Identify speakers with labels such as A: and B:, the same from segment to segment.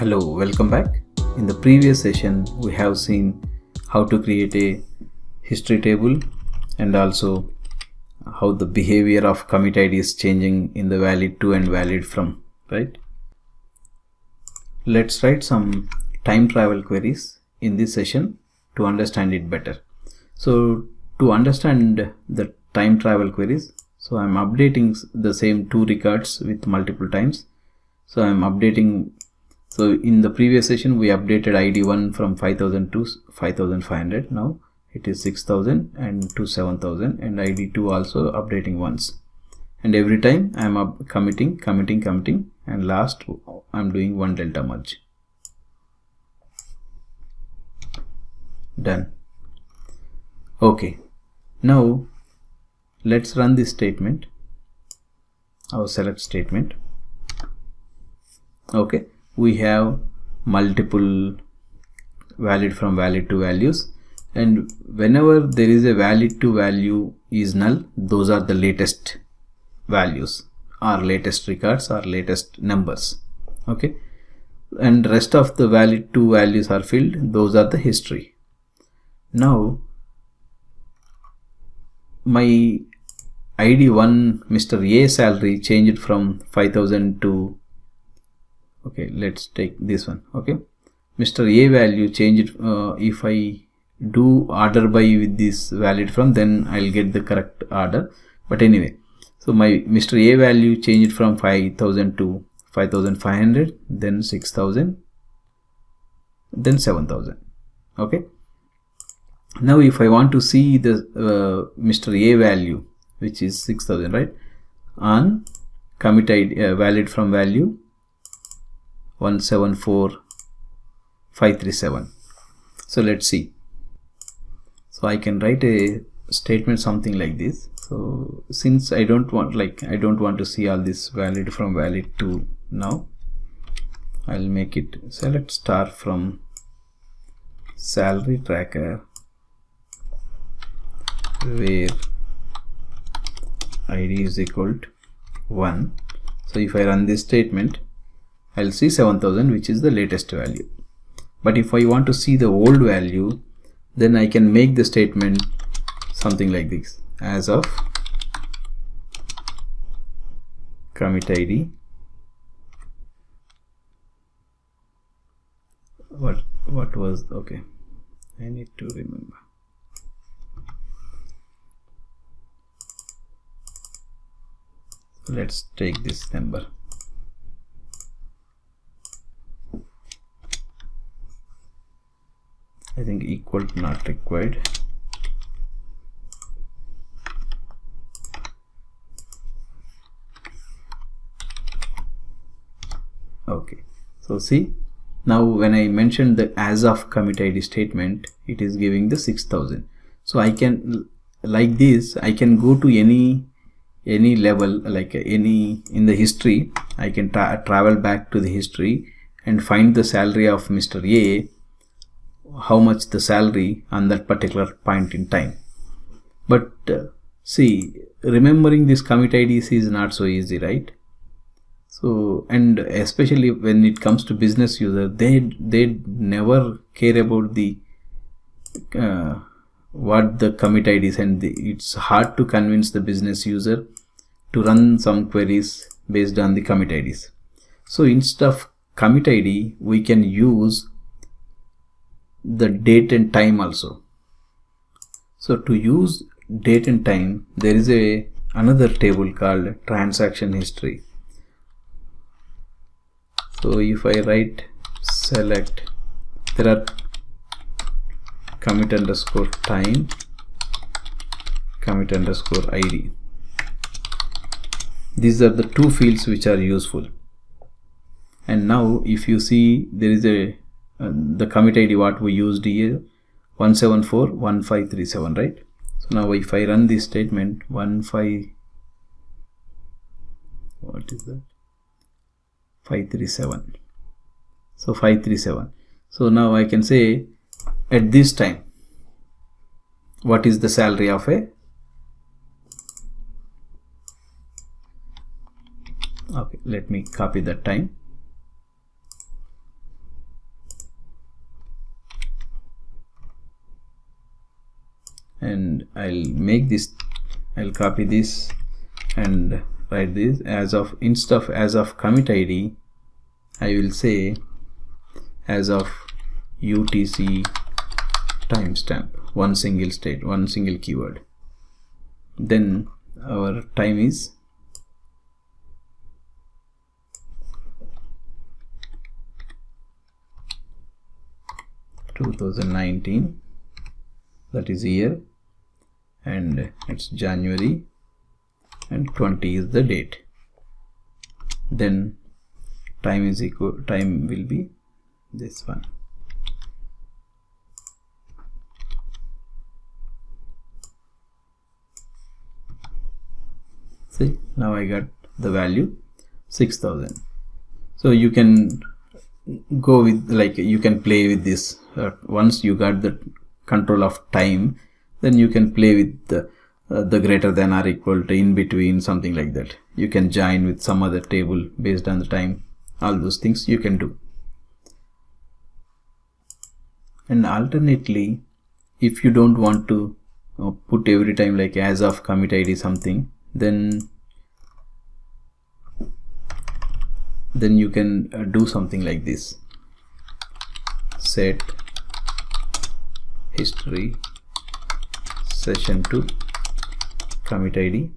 A: Hello, welcome back. In the previous session, we have seen how to create a history table and also how the behavior of commit ID is changing in the valid to and valid from, right? Let's write some time travel queries in this session to understand it better. So to understand the time travel queries, so I'm updating the same two records with multiple times. So I'm updating. So in the previous session we updated ID1 from 5000 to 5500. Now it is 6000 and to 7000, and ID2 also updating once. And every time I am committing, and last I am doing one delta merge. Done. Okay. Now let's run this statement, our select statement. Okay. We have multiple valid from valid to values, and whenever there is a valid to value is null, those are the latest values, or latest records, or latest numbers. Okay, and rest of the valid to values are filled, those are the history. Now my ID1 Mr. A salary changed from 5000 to, okay, let's take this one. Okay, Mr. A value changed. If I do order by with this valid from, then I'll get the correct order. But anyway, so my Mr. A value changed from 5000 to 5500, then 6000, then 7000. Okay, now if I want to see the Mr. A value, which is 6000, right, on commit ID, valid from value 174537. So let's see. So I can write a statement something like this. So since I don't want to see all this valid from valid to, now I'll make it select star from salary tracker where ID is equal to 1. So if I run this statement, I'll see 7000, which is the latest value. But if I want to see the old value, then I can make the statement something like this: as of commit ID, what was, okay, I need to remember. Let's take this number. I think equal to not required. Okay, so see, now when I mentioned the as of commit ID statement, it is giving the 6000. So I can, like this, I can go to any level, like any in the history. I can travel back to the history and find the salary of Mr. A, how much the salary on that particular point in time. But see, remembering this commit IDs is not so easy, right? So, and especially when it comes to business user, they never care about the what the commit IDs, and it's hard to convince the business user to run some queries based on the commit IDs. So instead of commit ID, we can use the date and time also. So to use date and time, there is another table called transaction history. So if I write select, there are commit underscore time, commit underscore ID. These are the two fields which are useful. And now if you see, there is the commit ID what we used here, 1741537, right? So now if I run this statement, what is that, 537. So 537. So now I can say at this time, what is the salary of a, okay, let me copy that time. and I'll copy this and write this as of commit ID. I will say as of UTC timestamp, one single keyword. Then our time is (2019), that is year, and it's January, and 20 is the date. Then time will be this one. See, now I got the value 6000. So you can go with, like, you can play with this. Once you got the control of time, then you can play with the greater than or equal to, in between, something like that. You can join with some other table based on the time. All those things you can do. And alternately, if you don't want to put every time like as of commit ID something, then you can do something like this: set history session to commit ID,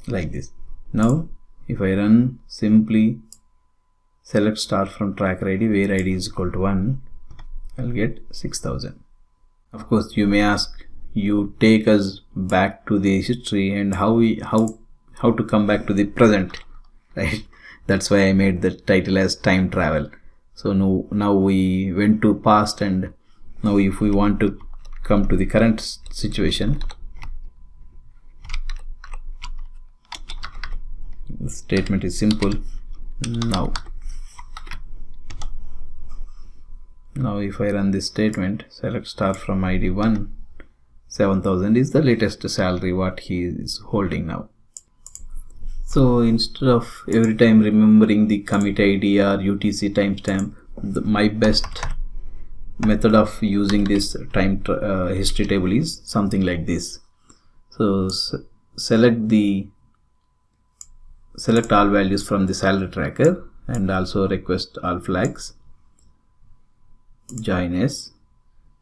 A: like this. Now if I run simply select star from tracker ID where ID is equal to 1, I'll get 6000. Of course, you may ask, you take us back to the history, and how to come back to the present, right? That's why I made the title as time travel. So now we went to past, and now if we want to come to the current situation, the statement is simple. Now if I run this statement, select star from ID 1, 7000 is the latest salary what he is holding now. So instead of every time remembering the commit ID or UTC timestamp, my best method of using this time history table is something like this. So select all values from the salary tracker, and also request all flags, join S,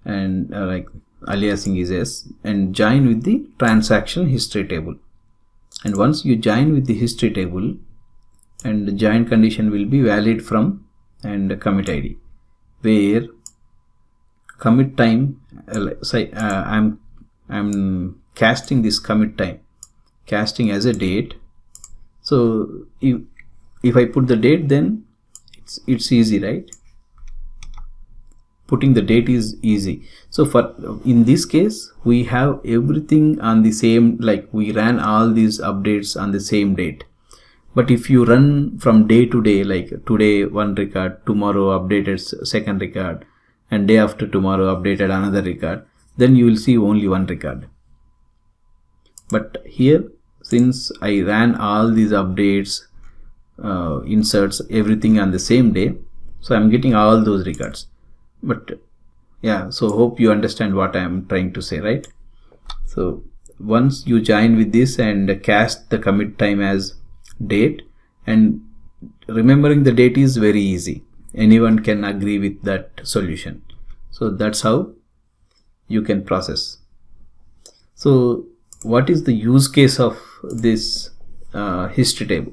A: and like aliasing is S, and join with the transaction history table. And once you join with the history table, and the join condition will be valid from and commit ID, where commit time, I'm casting this commit time, casting as a date. So if I put the date, then it's easy, right? Putting the date is easy. So in this case, we have everything on the same, like we ran all these updates on the same date. But if you run from day to day, like today one record, tomorrow updated second record, and day after tomorrow updated another record, then you will see only one record. But here, since I ran all these updates, inserts, everything on the same day, so I'm getting all those records. But yeah, so hope you understand what I am trying to say, right? So once you join with this and cast the commit time as date, and remembering the date is very easy. Anyone can agree with that solution. So that's how you can process. So what is the use case of this history table?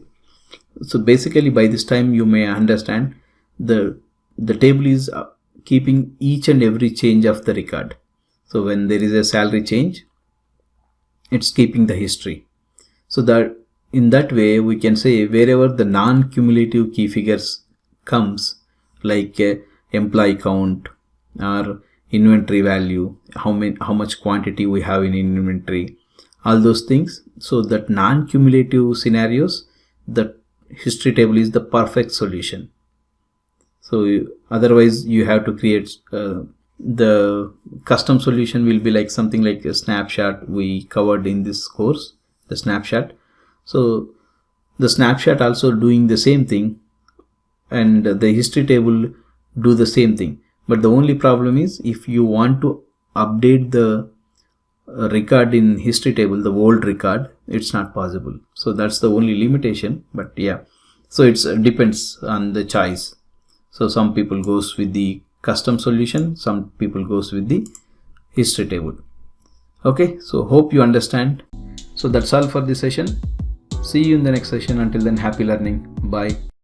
A: So basically, by this time you may understand the table is keeping each and every change of the record. So when there is a salary change, it's keeping the history. So that in that way we can say wherever the non-cumulative key figures comes, like employee count or inventory value, how much quantity we have in inventory, all those things. So that non-cumulative scenarios, the history table is the perfect solution. So otherwise you have to create the custom solution will be like something like a snapshot we covered in this course, the snapshot. So the snapshot also doing the same thing, and the history table do the same thing. But the only problem is, if you want to update the record in history table, the old record, it's not possible. So that's the only limitation. But yeah, so it depends on the choice. So some people goes with the custom solution, some people goes with the history table. Okay, so hope you understand. So that's all for this session. See you in the next session. Until then, happy learning. Bye.